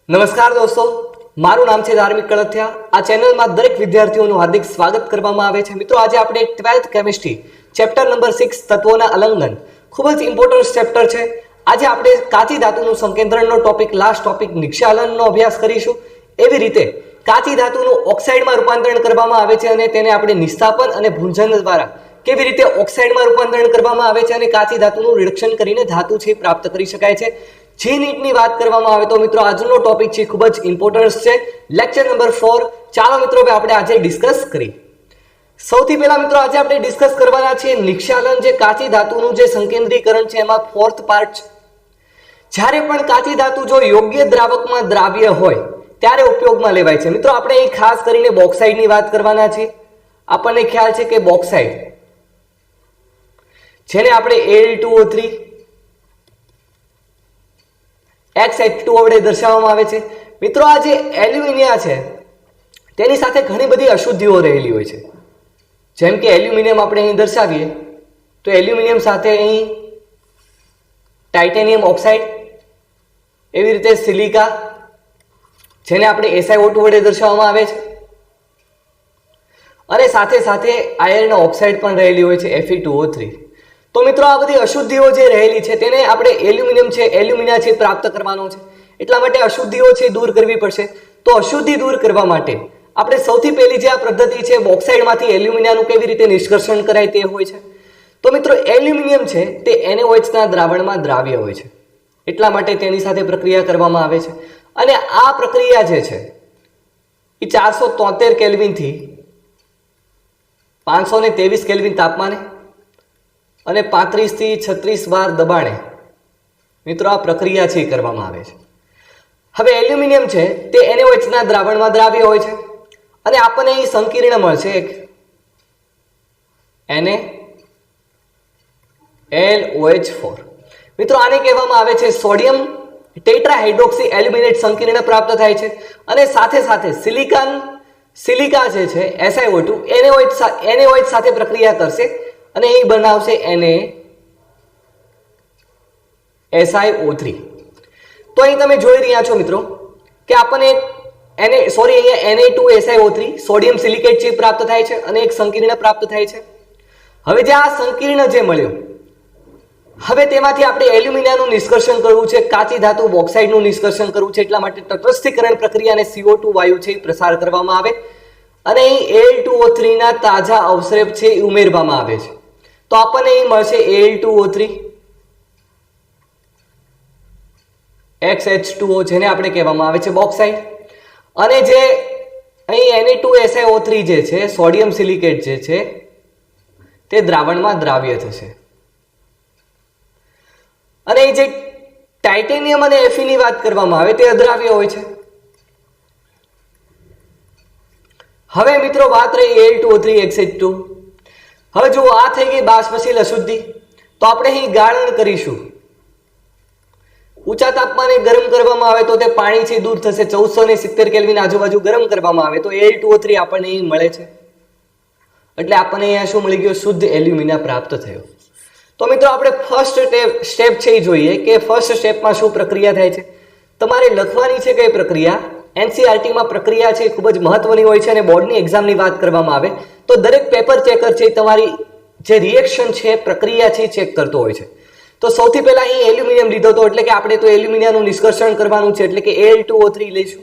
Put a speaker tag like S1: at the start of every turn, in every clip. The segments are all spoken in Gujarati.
S1: નમસ્કાર દોસ્તો, મારું નામ છે ધાર્મિક કળથિયા। આ ચેનલમાં દરેક વિદ્યાર્થીઓનું હાર્દિક સ્વાગત કરવામાં આવે છે। મિત્રો, આજે આપણે 12th કેમિસ્ટ્રી ચેપ્ટર નંબર 6 તત્વોના અલંઘન ખૂબ જ ઇમ્પોર્ટન્ટ ચેપ્ટર છે। આજે આપણે કાચી ધાતુનું સંકેન્દ્રણનો ટોપિક લાસ્ટ ટોપિક નિક્ષાલનનો અભ્યાસ કરીશું। એવી રીતે કાચી ધાતુનું ઓક્સાઇડમાં રૂપાંતરણ કરવામાં આવે છે અને તેને આપણે નિસ્તાપન અને ભૂંજન દ્વારા કેવી રીતે ઓક્સાઇડમાં રૂપાંતરણ કરવામાં આવે છે અને કાચી ધાતુનું રિડક્શન કરીને ધાતુ છે પ્રાપ્ત કરી શકાય છે। જે નીટની વાત કરવામાં આવે તો મિત્રો આજનો ટોપિક છે ખૂબ જ ઇમ્પોર્ટન્ટ છે, લેક્ચર નંબર 4। ચાલો મિત્રો આપણે આજે ડિસ્કસ કરીએ। સૌથી પહેલા મિત્રો આજે આપણે ડિસ્કસ કરવાના છે નિક્ષાલન, જે કાચી ધાતુનું જે સંકેન્દ્રીકરણ છે એમાં ફોર્થ પાર્ટ છે। જ્યારે પણ કાચી ધાતુ જો યોગ્ય દ્રાવકમાં દ્રાવ્ય હોય ત્યારે ઉપયોગમાં લેવાય છે। મિત્રો આપણે અહીં ખાસ કરીને બોક્સાઇડની વાત કરવાના છીએ। આપણને ખ્યાલ છે કે બોક્સાઇડ જેને આપણે Al2O3 XH2 વડે દર્શાવવામાં આવે છે। મિત્રો આ જે એલ્યુમિનિયા છે તેની સાથે ઘણી બધી અશુદ્ધિઓ રહેલી હોય છે। જેમ કે એલ્યુમિનિયમ આપણે અહીં દર્શાવીએ તો એલ્યુમિનિયમ સાથે અહીં ટાઇટેનિયમ ઓક્સાઇડ, એવી રીતે સિલિકા જેને આપણે SiO2 વડે દર્શાવવામાં આવે છે, અને સાથે સાથે આયર્ન ઓક્સાઇડ પણ રહેલી હોય છે Fe2O3। તો મિત્રો આ બધી અશુદ્ધિઓ જે રહેલી છે તેને આપણે એલ્યુમિનિયા છે પ્રાપ્ત કરવાનો છે। એટલા માટે અશુદ્ધિઓ છે દૂર કરવી પડશે। તો અશુદ્ધિ દૂર કરવા માટે આપણે સૌથી પહેલી જે આ પદ્ધતિ છે બોક્સાઇડમાંથી એલ્યુમિનિયાનું કેવી રીતે નિષ્કર્ષણ કરાય તે હોય છે। તો મિત્રો એલ્યુમિનિયમ છે તે NaOH ના દ્રાવણમાં દ્રાવ્ય હોય છે, એટલા માટે તેની સાથે પ્રક્રિયા કરવામાં આવે છે। અને આ પ્રક્રિયા જે છે એ 473 કેલ્વિનથી 523 કેલ્વિન તાપમાને અને 35 થી 36 bar દબાણે મિત્રો આ પ્રક્રિયા છે કરવામાં આવે છે। હવે એલ્યુમિનિયમ છે તે NaOH ના દ્રાવણમાં દ્રાવ્ય હોય છે અને આપણને અહીં સંકીર્ણ મળશે એક NaLOH4। મિત્રો આને કહેવામાં આવે છે સોડિયમ ટેટ્રાહાઇડ્રોક્સી એલ્યુમિનેટ સંકીર્ણ પ્રાપ્ત થાય છે। અને સાથે સાથે સિલિકા જે છે SiO2 NaOH સાથે પ્રક્રિયા કરશે અને અહીં બનાવશે NaSiO3। તો અહીં તમે જોઈ રહ્યા છો મિત્રો કે આપણને અહીંયા Na2SiO3 સોડિયમ સિલિકેટ છે પ્રાપ્ત થાય છે અને એક સંકીર્ણ પ્રાપ્ત થાય છે। હવે જે આ સંકીર્ણ જે મળ્યું, હવે તેમાંથી આપણે એલ્યુમિનિયાનું નિષ્કર્ષણ કરવું છે, કાચી ધાતુ બોક્સાઇડનું નિષ્કર્ષણ કરવું છે। એટલા માટે તટસ્થીકરણ પ્રક્રિયા અને CO2 વાયુ છે પ્રસાર કરવામાં આવે અને અહીં Al2O3 ના તાજા અવક્ષેપ છે ઉમેરવામાં આવે છે। તો આપણને અહીં મળશે Al2O3 XH2O જેને આપણે કહેવામાં આવે છે બોક્સાઇડ, અને જે અહીં Na2SiO3 જે છે સોડિયમ સિલિકેટ જે છે તે દ્રાવણમાં દ્રાવ્ય થશે। અને જે ટાઇટેનિયમ અને Fe ની વાત કરવામાં આવે તે અદ્રાવ્ય હોય છે। હવે મિત્રો વાત રહી Al2O3 XH2। હવે જો આ થઈ ગઈ બાષ્પશીલ અશુદ્ધિ, તો આપણે અહીં ગાળણ કરીશું। ઊંચા તાપમાને ગરમ કરવામાં આવે તો તે પાણી છે દૂર થશે। 1470 કેલ્વિન આજુબાજુ ગરમ કરવામાં આવે તો Al2O3 આપણને અહીં મળે છે, એટલે આપણને અહીંયા શું મળી ગયું? શુદ્ધ એલ્યુમિનિયા પ્રાપ્ત થયો। તો મિત્રો આપણે ફર્સ્ટ સ્ટેપ છે એ જોઈએ કે ફર્સ્ટ સ્ટેપમાં શું પ્રક્રિયા થાય છે। તમારે લખવાની છે કઈ પ્રક્રિયા, NCERT-માં પ્રક્રિયા છે ખૂબ જ મહત્વની હોય છે। અને બોર્ડની એક્ઝામની વાત કરવામાં આવે તો દરેક પેપર ચેકર છે તમારી જે રિએક્શન છે પ્રક્રિયા છે ચેક કરતો હોય છે। તો સૌથી પહેલા અહીં એલ્યુમિનિયમ લીધો હતો, એટલે કે આપણે તો એલ્યુમિનિયાનું નિષ્કર્ષણ કરવાનું છે, એટલે કે Al2O3 લઈશું।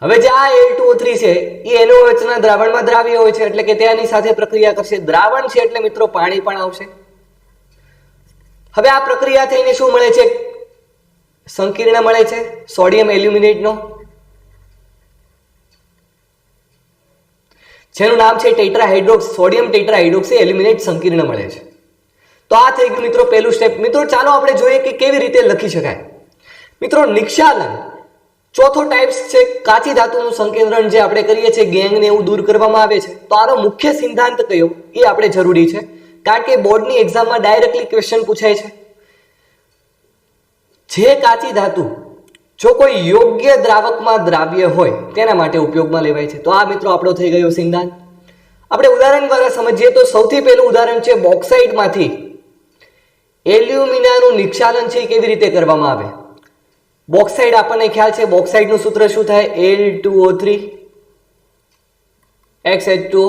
S1: હવે જે આ Al2O3 છે એ NaOH ના દ્રાવણમાં દ્રાવ્ય હોય છે, એટલે કે તેની સાથે પ્રક્રિયા કરશે। દ્રાવણ છે એટલે મિત્રો પાણી પણ આવશે। હવે આ પ્રક્રિયા થઈને શું મળે છે? સંકીર્ણ મળે છે સોડિયમ એલ્યુમિનેટનો, જેનું નામ છે સોડિયમ ટેટ્રાહાઇડ્રોક્સી એલ્યુમિનેટ સંકીર્ણ મળે છે। તો આ થઈ ગયું મિત્રો પહેલું સ્ટેપ। મિત્રો ચાલો આપણે જોઈએ કે કેવી રીતે લખી શકાય। મિત્રો નિક્ષાલન ચોથો ટાઈપ છે કાચી ધાતુનું સંકેન્દ્રણ જે આપણે કરીએ છીએ, ગેંગ ને એવું દૂર કરવામાં આવે છે। તો આનો મુખ્ય સિદ્ધાંત કયો એ આપણે જરૂરી છે, કારણ કે બોર્ડની એક્ઝામમાં ડાયરેક્ટલી ક્વેશ્ચન પૂછાય છે। જે કાચી ધાતુ જો કોઈ યોગ્ય દ્રાવકમાં દ્રાવ્ય હોય તેના માટે ઉપયોગમાં લેવાય છે। તો આ મિત્રો આપણો થઈ ગયો સિદ્ધાંત। આપણે ઉદાહરણ દ્વારા સમજીએ તો સૌથી પહેલું ઉદાહરણ છે બોક્સાઇડમાંથી એલ્યુમિનાનું નિક્ષાલન છે એ કેવી રીતે કરવામાં આવે? બોક્સાઇડ આપણને ખ્યાલ છે, બોક્સાઇડનું સૂત્ર શું થાય? Al2O3 XH2O.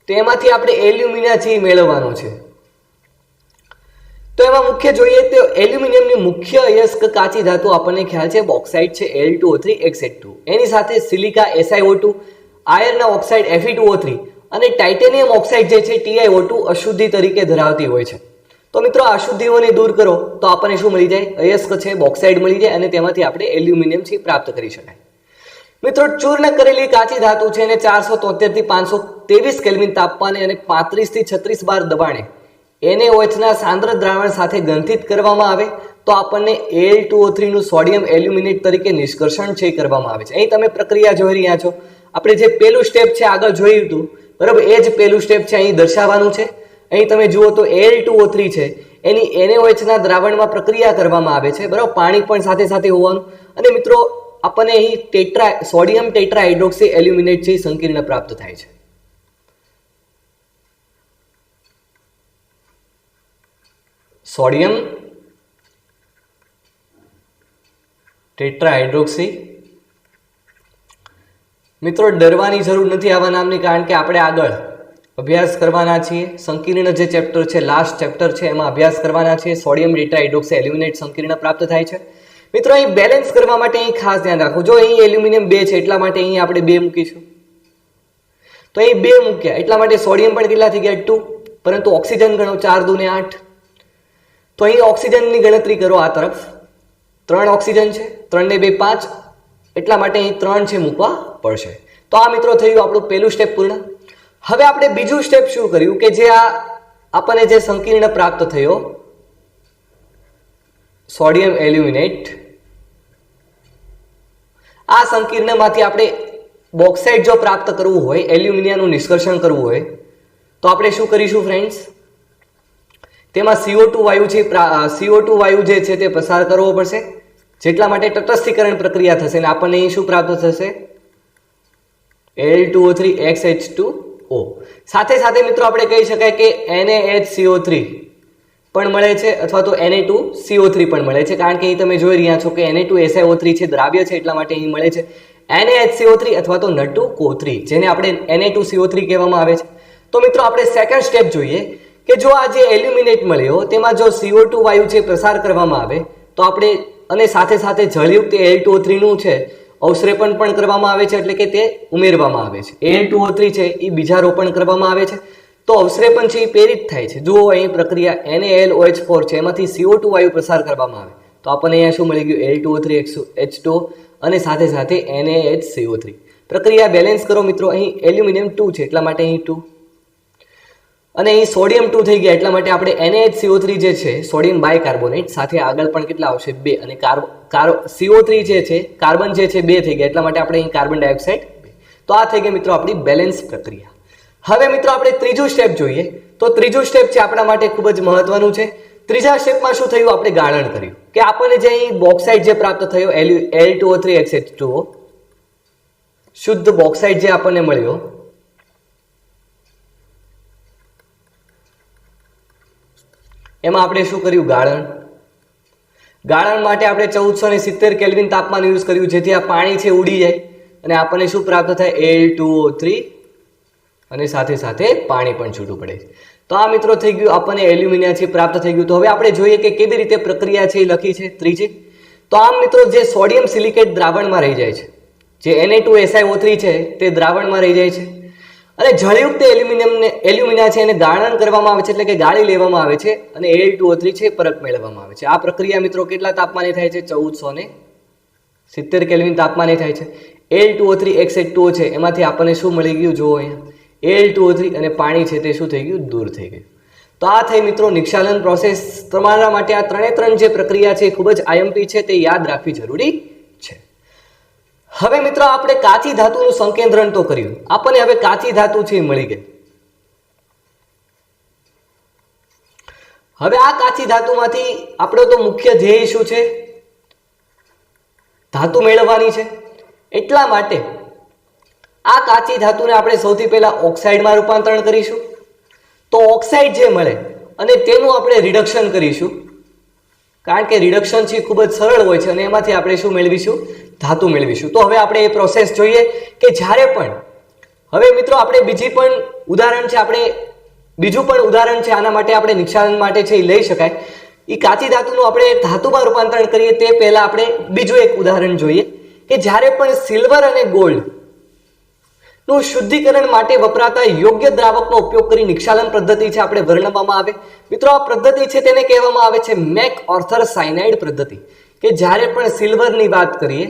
S1: તો એમાંથી આપણે એલ્યુમિના છે એ મેળવવાનો છે. તો એમાં મુખ્ય જોઈએ તો એલ્યુમિનિયમની મુખ્ય અયસ્ક કાચી ધાતુ આપણને ખ્યાલ છે બોક્સાઇડ છે Al2O3 XH2. એની સાથે સિલિકા SiO2, આયર્નના ઓક્સાઇડ Fe2O3 અને ટાઇટેનિયમ ઓક્સાઇડ જે છે TiO2 અશુદ્ધિ તરીકે ધરાવતી હોય છે. તો મિત્રો આ અશુદ્ધિઓને દૂર કરો તો આપણને શું મળી જાય? અયસ્ક છે બોક્સાઇડ મળી જાય અને તેમાંથી આપણે એલ્યુમિનિયમ છે પ્રાપ્ત કરી શકાય. મિત્રો ચૂર્ણ કરેલી કાચી ધાતુ છે એને 473 થી 523 કેલ્વિન તાપમાને અને 35 થી 36 બાર દબાણે NaOH ના સાંદ્ર દ્રાવણ સાથે ગંઠિત કરવામાં આવે તો આપણને Al2O3 નું સોડિયમ એલ્યુમિનેટ તરીકે નિષ્કર્ષણ છે કરવામાં આવે છે. અહીં તમે પ્રક્રિયા જોઈ રહ્યા છો. આપણે જે પહેલું સ્ટેપ છે આગળ જોયું હતું, બરાબર, એ જ પહેલું સ્ટેપ છે અહીં દર્શાવવાનું છે. અહીં તમે જુઓ તો Al2O3 છે એની NaOH ના દ્રાવણમાં પ્રક્રિયા કરવામાં આવે છે, બરાબર, પાણી પણ સાથે સાથે હોવાનું. અને મિત્રો આપણને અહીં સોડિયમ ટેટ્રાહાઇડ્રોક્સી એલ્યુમિનેટ છે સંકીર્ણ પ્રાપ્ત થાય છે. સોડિયમ ટેટ્રાહાઇડ્રોક્સી. મિત્રો ડરવાની જરૂર નથી આવા નામની, કારણ કે આપણે આગળ અભ્યાસ કરવાના છીએ. સંકીર્ણ જે ચેપ્ટર છે, લાસ્ટ ચેપ્ટર છે, એમાં અભ્યાસ કરવાના છીએ. સોડિયમ ટેટ્રાહાઇડ્રોક્સી એલ્યુમિનેટ સંકીર્ણ પ્રાપ્ત થાય છે. મિત્રો અહીં બેલેન્સ કરવા માટે અહીં ખાસ ધ્યાન રાખો. જો અહીં એલ્યુમિનિયમ 2 છે એટલા માટે અહીં આપણે 2 મૂકીશું. તો અહીં 2 મૂક્યા એટલા માટે સોડિયમ પણ કેટલા થઈ ગયા? 2. પરંતુ ઓક્સિજન ગણો, 4 દૂને 8. તો અહીં ઓક્સિજનની ગણતરી કરો. આ તરફ 3 ઓક્સિજન છે, 3 ને 2 5, એટલા માટે અહીં 3 છે મૂકવા પડશે. તો આ મિત્રો થયું આપણું પહેલું સ્ટેપ પૂર્ણ. હવે આપણે બીજું સ્ટેપ શું કર્યું કે જે આ આપણને જે સંકીર્ણ પ્રાપ્ત થયો સોડિયમ એલ્યુમિનેટ, આ સંકીર્ણમાંથી આપણે બોક્સાઇડ જો પ્રાપ્ત કરવું હોય, એલ્યુમિનિયાનું નિષ્કર્ષણ કરવું હોય તો આપણે શું કરીશું ફ્રેન્ડ્સ? તેમાં CO2 વાયુ છે, CO2 વાયુ જે છે તે પસાર કરવો પડશે, જેટલા માટે તટસ્થીકરણ પ્રક્રિયા થશે અને આપણને અહીં શું પ્રાપ્ત થશે? Al2O3 XH2O. સાથે સાથે મિત્રો આપણે કહી શકાય કે NaHCO3 પણ મળે છે અથવા તો Na2CO3 પણ મળે છે, કારણ કે અહીં તમે જોઈ રહ્યા છો કે Na2SiO3 છે દ્રાવ્ય છે એટલા માટે અહીં મળે છે NaHCO3 અથવા તો N2CO3, જેને આપણે Na2CO3 કહેવામાં આવે છે. તો મિત્રો આપણે સેકન્ડ સ્ટેપ જોઈએ કે જો આ જે એલ્યુમિનેટ મળ્યો તેમાં જો CO2 વાયુ છે પ્રસાર કરવામાં આવે તો આપણે, અને સાથે સાથે જળયુક્ત Al2O3 નું છે અવશ્રેપણ પણ કરવામાં આવે છે, એટલે કે તે ઉમેરવામાં આવે છે. Al2O3 છે એ બીજારોપણ કરવામાં આવે છે તો અવશ્રેપણ છે એ પ્રેરિત થાય છે. જુઓ અહીં પ્રક્રિયા NaLOH4 છે એમાંથી CO2 વાયુ પ્રસાર કરવામાં આવે તો આપણને અહીંયા શું મળી ગયું? Al2O3 H2O અને સાથે સાથે NaHCO3. પ્રક્રિયા બેલેન્સ કરો મિત્રો. અહીં એલ્યુમિનિયમ 2 છે એટલા માટે અહીં 2 અને અહીં સોડિયમ 2 થઈ ગયા એટલા માટે આપણે NaHCO3 જે છે સોડિયમ બાયકાર્બોનેટ સાથે આગળ પણ કેટલા આવશે? 2 અને CO3 જે છે કાર્બન જે છે 2 થઈ ગયા એટલા માટે આપણે અહીં કાર્બન ડાયોક્સાઇડ 2. તો આ થઈ ગઈ મિત્રો આપણી બેલેન્સ પ્રક્રિયા. હવે મિત્રો આપણે ત્રીજું સ્ટેપ જોઈએ. તો ત્રીજું સ્ટેપ છે આપણા માટે ખૂબ જ મહત્વનું છે. ત્રીજા સ્ટેપમાં શું થયું? આપણે ગાળણ કર્યું કે આપણને જે અહીં બોક્સાઇડ જે પ્રાપ્ત થયો Al2O3 XH2O, શુદ્ધ બોક્સાઇડ જે આપણને મળ્યો, એમાં આપણે શું કર્યું? ગાળણ. ગાળણ માટે આપણે 1470 કેલ્વિન તાપમાન યુઝ કર્યું, જેથી આ પાણી છે ઉડી જાય અને આપણને શું પ્રાપ્ત થાય? Al2O3 અને સાથે સાથે પાણી પણ છૂટું પડે. તો આ મિત્રો થઈ ગયું આપણને એલ્યુમિનિયા છે પ્રાપ્ત થઈ ગયું. તો હવે આપણે જોઈએ કે કેવી રીતે પ્રક્રિયા છે એ લખી છે ત્રીજી. તો આમ મિત્રો જે સોડિયમ સિલિકેટ દ્રાવણમાં રહી જાય છે, જે Na2SiO3 છે તે દ્રાવણમાં રહી જાય છે અને જળયુક્ત એલ્યુમિના છે એને ગાળણ કરવામાં આવે છે, એટલે કે ગાળી લેવામાં આવે છે અને Al2O3 છે પરત મેળવવામાં આવે છે. આ પ્રક્રિયા મિત્રો કેટલા તાપમાને થાય છે? 1470 કેલ્વિન તાપમાને થાય છે. Al2O3 XH2O છે એમાંથી આપણને શું મળી ગયું? જુઓ અહીંયા Al2O3 અને પાણી છે તે શું થઈ ગયું? દૂર થઈ ગયું. તો આ થઈ મિત્રો નિક્ષાલન પ્રોસેસ. તમારા માટે આ ત્રણે જે પ્રક્રિયા છે ખૂબ જ IMP છે, તે યાદ રાખવી જરૂરી છે. હવે મિત્રો આપણે કાચી ધાતુનું સંકેન્દ્રણ તો કર્યું, આપણને હવે કાચી ધાતુ છે મળી ગઈ. હવે આ કાચી ધાતુમાંથી આપણો તો મુખ્ય ધ્યેય શું છે? ધાતુ મેળવવાની છે. એટલા માટે આ કાચી ધાતુને આપણે સૌથી પહેલા ઓક્સાઇડમાં રૂપાંતરણ કરીશું. તો ઓક્સાઇડ જે મળે, અને તેનું આપણે રિડક્શન કરીશું, કારણ કે રિડક્શન છે ખૂબ જ સરળ હોય છે અને એમાંથી આપણે શું મેળવીશું? ધાતુ મેળવીશું. તો હવે આપણે એ પ્રોસેસ જોઈએ કે જ્યારે પણ, હવે મિત્રો આપણે બીજું પણ ઉદાહરણ છે આના માટે, આપણે નિક્ષાલન માટે છે એ લઈ શકાય. એ કાચી ધાતુનું આપણે ધાતુમાં રૂપાંતરણ કરીએ તે પહેલા આપણે બીજું એક ઉદાહરણ જોઈએ કે જ્યારે પણ સિલ્વર અને ગોલ્ડ નું શુદ્ધિકરણ માટે વપરાતા યોગ્ય દ્રાવકનો ઉપયોગ કરી નિક્ષાલન પદ્ધતિ છે આપણે વર્ણવવામાં આવે. મિત્રો આ પદ્ધતિ છે તેને કહેવામાં આવે છે મેક ઓર્થર સાયનાઇડ પદ્ધતિ. કે જ્યારે પણ સિલ્વરની વાત કરીએ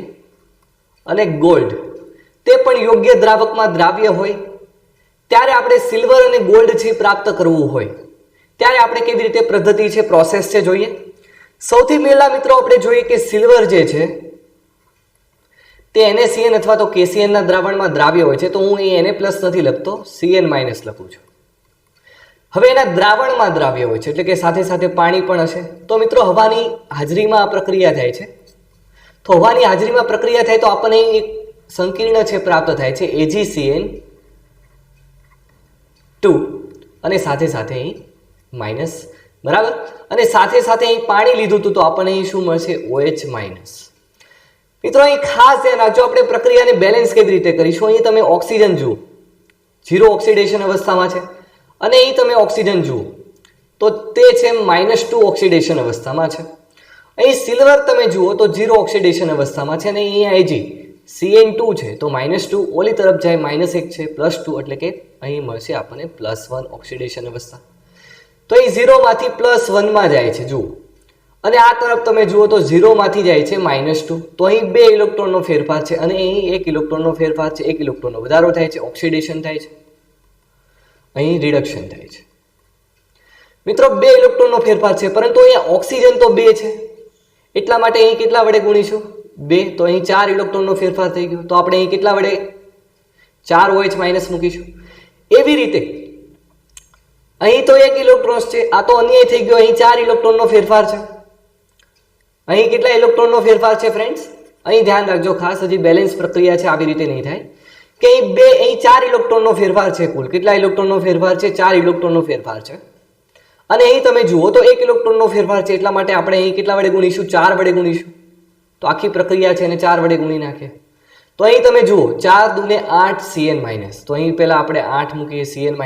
S1: અને ગોલ્ડ તે પણ યોગ્ય દ્રાવકમાં દ્રાવ્ય હોય ત્યારે આપણે સિલ્વર અને ગોલ્ડ છે પ્રાપ્ત કરવું હોય ત્યારે આપણે કેવી રીતે પદ્ધતિ છે, પ્રોસેસ છે જોઈએ. સૌથી પહેલા મિત્રો આપણે જોઈએ કે સિલ્વર જે છે તે NaCN અથવા તો KCN ના દ્રાવણમાં દ્રાવ્ય હોય છે. તો હું અહીં Na+ નથી લખતો, Cn- લખું છું. હવે એના દ્રાવણમાં દ્રાવ્ય હોય છે એટલે કે સાથે સાથે પાણી પણ હશે. તો મિત્રો હવાની હાજરીમાં આ પ્રક્રિયા થાય છે. તો હવાની હાજરીમાં પ્રક્રિયા થાય તો આપણને એક સંકીર્ણ છે પ્રાપ્ત થાય છે AgCN2 અને સાથે સાથે અહીં માઇનસ, બરાબર. અને સાથે સાથે અહીં પાણી લીધું હતું તો આપણને અહીં શું મળશે? OH-. મિત્રો અહીં ખાસ ધ્યાન રાખજો, આપણે પ્રક્રિયાને બેલેન્સ કેવી રીતે કરીશું. અહીં તમે ઓક્સિજન જુઓ, 0 ઓક્સિડેશન અવસ્થામાં છે અને અહીં તમે ઓક્સિજન જુઓ તો તે છે -2 ઓક્સિડેશન અવસ્થામાં છે. અહીં સિલ્વર તમે જુઓ તો 0 ઓક્સિડેશન અવસ્થામાં છે અને અહીંયા AgCN2 છે તો -2, ઓલી તરફ જાય -1 છે, +2 એટલે કે અહીં મળશે આપણને +1 ઓક્સિડેશન અવસ્થા. તો અહીં 0 માંથી +1 માં જાય છે જુઓ, અને આ તરફ તમે જુઓ તો 0 માંથી જાય છે -2. તો અહીં 2 ઇલેક્ટ્રોનનો ફેરફાર છે અને અહીં 1 ઇલેક્ટ્રોનનો ફેરફાર છે, 1 ઇલેક્ટ્રોનનો વધારો થાય છે, ઓક્સિડેશન થાય છે, અહીં રિડક્શન થાય છે. મિત્રો 2 ઇલેક્ટ્રોનનો ફેરફાર છે પરંતુ અહીંયા ઓક્સિજન તો 2 છે એટલા માટે અહીં કેટલા વડે ગુણીશું? 2. તો અહીં 4 ઇલેક્ટ્રોનનો ફેરફાર થઈ ગયો તો આપણે અહીં કેટલા વડે 4 OH- મૂકીશું. એવી રીતે અહીં તો 1 ઇલેક્ટ્રોન છે, આ તો અન્યાય થઈ ગયો, અહીં 4 ઇલેક્ટ્રોનનો ફેરફાર છે. અહીં કેટલા ઇલેક્ટ્રોનનો ફેરફાર છે ફ્રેન્ડ્સ? અહીં ધ્યાન રાખજો ખાસ, હજી બેલેન્સ પ્રક્રિયા છે, આવી રીતે નહીં થાય કે અહીં 4 ઇલેક્ટ્રોનનો ફેરફાર છે. કુલ કેટલા ઇલેક્ટ્રોનનો ફેરફાર છે? 4 ઇલેક્ટ્રોનનો ફેરફાર છે. અને અહીં તમે જુઓ તો 1 ઇલેક્ટ્રોનનો ફેરફાર છે એટલા માટે આપણે અહીં કેટલા વડે ગુણીશું? 4 વડે ગુણીશું. તો આખી પ્રક્રિયા છે એને 4 વડે ગુણી નાખીએ તો અહીં તમે જુઓ 4 દુને 8 Cn-. તો અહીં પહેલા આપણે 8 મૂકીએ Cn-.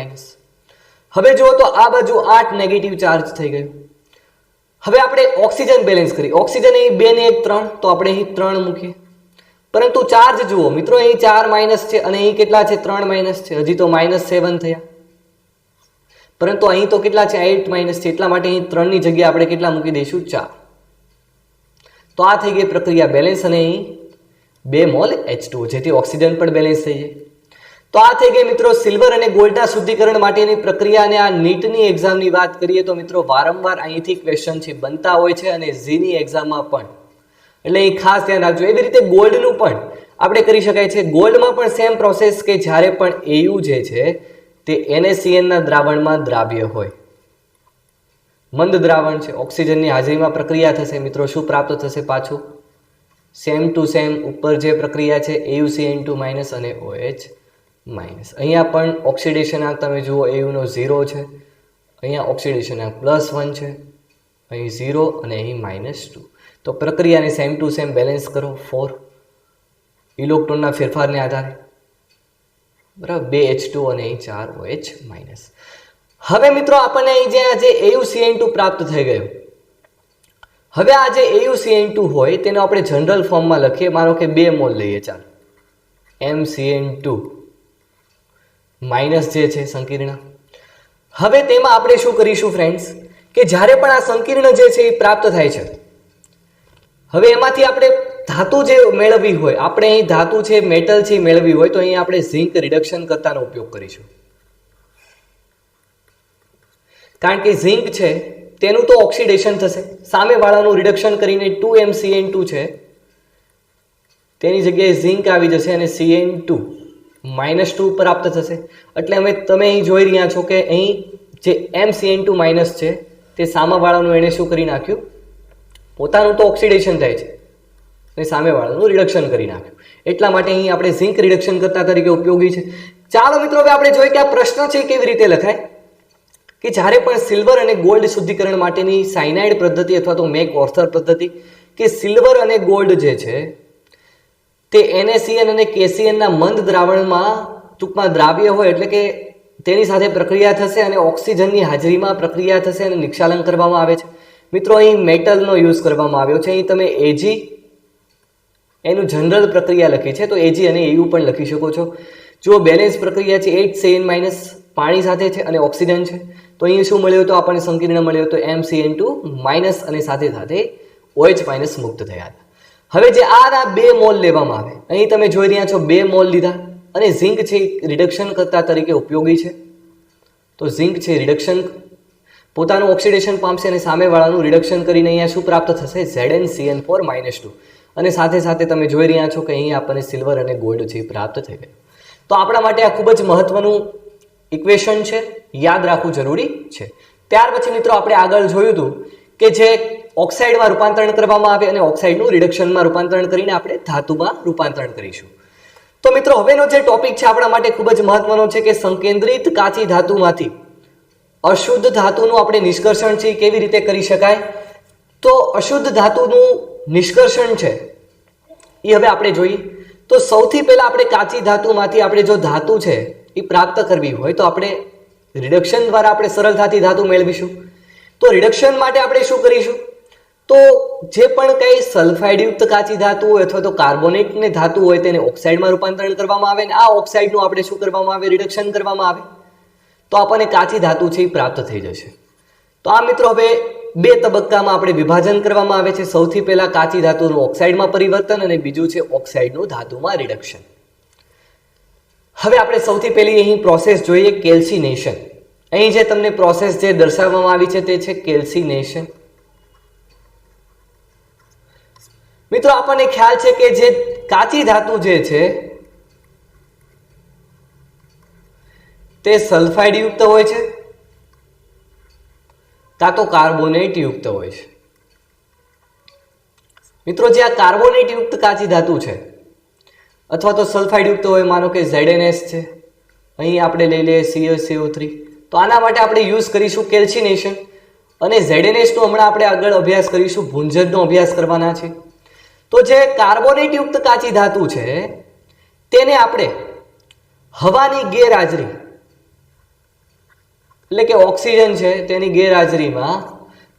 S1: હવે જુઓ તો આ બાજુ 8 નેગેટિવ ચાર્જ થઈ ગયું. હવે આપણે ઓક્સિજન બેલેન્સ કરીએ. ઓક્સિજન અહીં 2 ને 1 3 તો આપણે અહીં 3 મૂકીએ, પરંતુ ચાર્જ જુઓ મિત્રો અહીં 4 છે અને અહીં કેટલા છે? 3 છે, હજી તો -7 થયા, પરંતુ અહીં તો કેટલા છે? 8 છે. એટલા માટે અહીં 3 ની જગ્યાએ આપણે કેટલા મૂકી દઈશું? 4. તો આ થઈ ગઈ પ્રક્રિયા બેલેન્સ અને અહીં 2 મોલ H2O, જેથી ઓક્સિજન પણ બેલેન્સ થઈ જાય. તો આ થઈ ગઈ મિત્રો સિલ્વર અને ગોલ્ડના શુદ્ધિકરણ માટેની પ્રક્રિયા. અને આ નીટની એક્ઝામની વાત કરીએ તો મિત્રો વારંવાર અહીંથી ક્વેશ્ચન છે બનતા હોય છે અને ઝીની એક્ઝામમાં પણ, એટલે એ ખાસ ધ્યાન રાખજો. એવી રીતે ગોલ્ડનું પણ આપણે કરી શકાય છે. ગોલ્ડમાં પણ સેમ પ્રોસેસ કે જ્યારે પણ Au જે છે તે NaCN ના દ્રાવણમાં દ્રાવ્ય હોય, મંદ દ્રાવણ છે, ઓક્સિજનની હાજરીમાં પ્રક્રિયા થશે મિત્રો. શું પ્રાપ્ત થશે? પાછું સેમ ટુ સેમ ઉપર જે પ્રક્રિયા છે AuCN2- અને OH-. અહીંયા પણ ઓક્સિડેશન આંક તમે જુઓ, Au નો 0 છે, અહીંયા ઓક્સિડેશન આંક +1 છે, અહીં 0 અને અહીં -2. તો પ્રક્રિયાને સેમ ટુ સેમ બેલેન્સ કરો 4 ઇલેક્ટ્રોનના ફેરફારને આધારે, બરાબર. 2 H2 અને અહીં 4 OH-. હવે મિત્રો આપણને અહીં જે AuCN2 પ્રાપ્ત થઈ ગયું. હવે આ જે AuCN2 હોય તેને આપણે જનરલ ફોર્મમાં લખીએ. માનો કે 2 મોલ લઈએ, ચાલો, MCN2 માઇનસ જે છે સંકીર્ણ. હવે તેમાં આપણે શું કરીશું ફ્રેન્ડ્સ કે જ્યારે પણ આ સંકીર્ણ જે છે એ પ્રાપ્ત થાય છે, હવે એમાંથી આપણે ધાતુ જે મેળવવી હોય, આપણે અહીં ધાતુ છે મેટલ છે મેળવવી હોય તો અહીં આપણે ઝિંક રિડક્શન કરતાનો ઉપયોગ કરીશું. કારણ કે ઝિંક છે તેનું તો ઓક્સિડેશન થશે, સામેવાળાનું રિડક્શન કરીને 2MCN2 છે તેની જગ્યાએ ઝિંક આવી જશે અને Cn2 -2 પ્રાપ્ત થશે. એટલે તમે અહીં જોઈ રહ્યા છો કે અહીં જે MCN2- છે તે સામેવાળાનું એણે શું કરી નાખ્યું? પોતાનું તો ઓક્સિડેશન થાય છે અને સામેવાળાનું રિડક્શન કરી નાખ્યું. એટલા માટે અહીં આપણે ઝિંક રિડક્શન કરતા તરીકે ઉપયોગી છે. ચાલો મિત્રો હવે આપણે જોઈએ કે આ પ્રશ્ન છે કેવી રીતે લખાય. કે કે જ્યારે પણ સિલ્વર અને ગોલ્ડ શુદ્ધિકરણ માટેની સાયનાઇડ પદ્ધતિ અથવા તો મેક ઓર્થર પદ્ધતિ કે સિલ્વર અને ગોલ્ડ જે છે તે NaCN અને KCN ના મંદ દ્રાવણમાં ટૂંકમાં દ્રાવ્ય હોય એટલે કે તેની સાથે પ્રક્રિયા થશે અને ઓક્સિજનની હાજરીમાં પ્રક્રિયા થશે અને નિક્ષાલન કરવામાં આવે છે. મિત્રો અહીં મેટલનો યુઝ કરવામાં આવ્યો છે. અહીં તમે Ag એનું જનરલ પ્રક્રિયા લખી છે તો Ag અને Au પણ લખી શકો છો. જો બેલેન્સ પ્રક્રિયા છે HCN- પાણી સાથે છે અને ઓક્સિજન છે તો અહીં શું મળ્યું તો આપણને સંકીર્ણ મળ્યો તો MCN2- અને સાથે સાથે OH- મુક્ત થયા હતા. હવે જે આ 2 મોલ લેવામાં આવે, અહીં તમે જોઈ રહ્યા છો 2 મોલ લીધા અને ઝિંક છે રિડક્શન કરતા તરીકે ઉપયોગી છે. તો ઝિંક છે રિડક્શન પોતાનું ઓક્સિડેશન પામશે અને સામેવાળાનું રિડક્શન કરીને અહીંયા શું પ્રાપ્ત થશે ZnCN4-2 અને સાથે સાથે તમે જોઈ રહ્યા છો કે અહીં આપણને સિલ્વર અને ગોલ્ડ છે પ્રાપ્ત થઈ ગયું. તો આપણા માટે આ ખૂબ જ મહત્વનું ઇક્વેશન છે, યાદ રાખવું જરૂરી છે. ત્યાર પછી મિત્રો આપણે આગળ જોયું હતું કે જે ઓક્સાઇડમાં રૂપાંતરણ કરવામાં આવે અને ઓક્સાઇડનું રિડક્શનમાં રૂપાંતરણ કરીને આપણે ધાતુમાં રૂપાંતરણ કરીશું. તો મિત્રો હવેનો જે ટોપિક છે આપણા માટે ખૂબ જ મહત્વનો છે કે સંકેન્દ્રિત કાચી ધાતુમાંથી અશુદ્ધ ધાતુનું આપણે નિષ્કર્ષણ છે કેવી રીતે કરી શકાય. તો અશુદ્ધ ધાતુનું નિષ્કર્ષણ છે એ હવે આપણે જોઈએ. તો સૌથી પહેલા આપણે કાચી ધાતુમાંથી આપણે જો ધાતુ છે એ પ્રાપ્ત કરવી હોય તો આપણે રિડક્શન દ્વારા આપણે સરળતાથી ધાતુ મેળવીશું. તો રિડક્શન માટે આપણે શું કરીશું તો જે પણ કંઈ સલ્ફાઇડયુક્ત કાચી ધાતુ હોય અથવા તો કાર્બોનેટની ધાતુ હોય તેને ઓક્સાઇડમાં રૂપાંતરણ કરવામાં આવે અને આ ઓક્સાઇડનું આપણે શું કરવામાં આવે રિડક્શન કરવામાં આવે તો આપણને કાચી ધાતુ છે એ પ્રાપ્ત થઈ જશે. તો આ મિત્રો હવે 2 તબક્કામાં આપણે વિભાજન કરવામાં આવે છે. સૌથી પહેલા કાચી ધાતુનું ઓક્સાઇડમાં પરિવર્તન અને બીજું છે ઓક્સાઇડનું ધાતુમાં રિડક્શન. હવે આપણે સૌથી પહેલી અહીં પ્રોસેસ જોઈએ કેલ્સિનેશન. અહીં જે તમને પ્રોસેસ જે દર્શાવવામાં આવી છે તે છે કેલ્સિનેશન. મિત્રો આપણને ખ્યાલ છે કે જે કાચી ધાતુ જે છે તે સલ્ફાઇડ યુક્ત હોય છે કાં તો કાર્બોનેટ યુક્ત હોય છે. મિત્રો જે આ કાર્બોનેટ યુક્ત કાચી ધાતુ છે અથવા તો સલ્ફાઇડ યુક્ત હોય, માનો કે ZnS છે, અહીં આપણે લઈ લઈએ CaCO3, તો આના માટે આપણે યુઝ કરીશું કેલ્સિનેશન અને ZnS નો હમણાં આપણે આગળ અભ્યાસ કરીશું, ભૂંજનનો અભ્યાસ કરવાના છે. તો જે કાર્બોનેટ યુક્ત કાચી ધાતુ છે તેને આપણે હવાની ગેરહાજરી એટલે કે ઓક્સિજન છે તેની ગેરહાજરીમાં